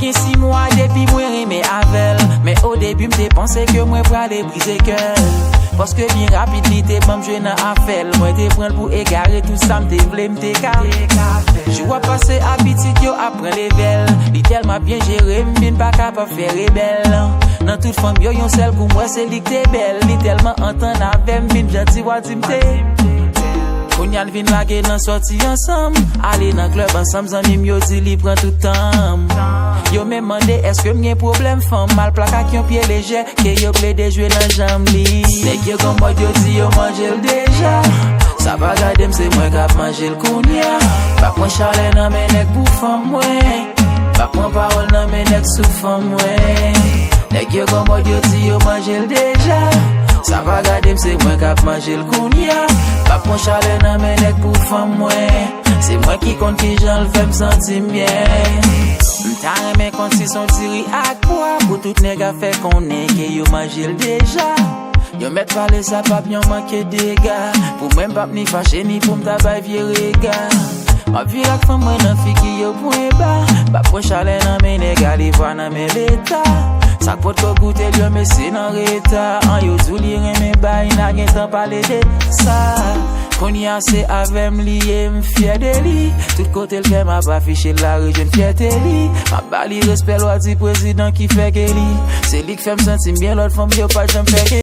gen 6 mois depuis moi remè avec. Mais au début m'te pensé que moi pral briser cœur. Parce que bien rapide li te bon jouer dans affaire. Moi te prendre pour égarer tout ça m'te vle m'te ka. Je vois passer habitude yo après level. Li tellement bien géré m'vin pas capable faire rebelle. Dans toute femme yo yon seul pour moi c'est li te belle. Li tellement entend avec m'vin gentil wa di m'te. Kounyan vin lage nan sorti ensemble. Aller dans club ensemble zami yo di li prend tout temps. Yo me mande est-ce que m'gen problème femme mal plaka ki yon pied léger que yo ple de jouer dans jambe li. Nèg yo comme moi yo di yo manger déjà. Ça va garder m'se moi k'ap manger le kounya. Pas prend chalet nan men nèg pour femme moi. Pas prend parole nan men nèg sou femme moi. Nèg yo comme moi yo di yo manger déjà. Ça va garder m'se moi k'ap manger le kounya. Pas prend chalet nan men nèg pour femme moi. C'est moi qui compte qui j'en le fait me sentir bien. M'ta remè compte si son tiri ak poa. Pour tout nèg a fait connaît que yo mangé déjà. Yo met parler ça pas bien manquer dégâts. Pour même pas ni fâché ni pour m'ta vieux regard. Ma vie ak femme moi nan fi ki yo point bas. Pas pour chalet nan men nèg a li voir nan men l'état. Ça pot ko goûter yo mais c'est nan reta. An yo tou li remè bay n'a gen temps parler de ça. Konya c'est avec m'lié m'fier de li. Tout côté le fait m'a pas affiché la région fierté li. M'a bali respect loi du président qui fait que li. C'est lui qui fait me sentir bien l'autre femme yo pas j'aime faire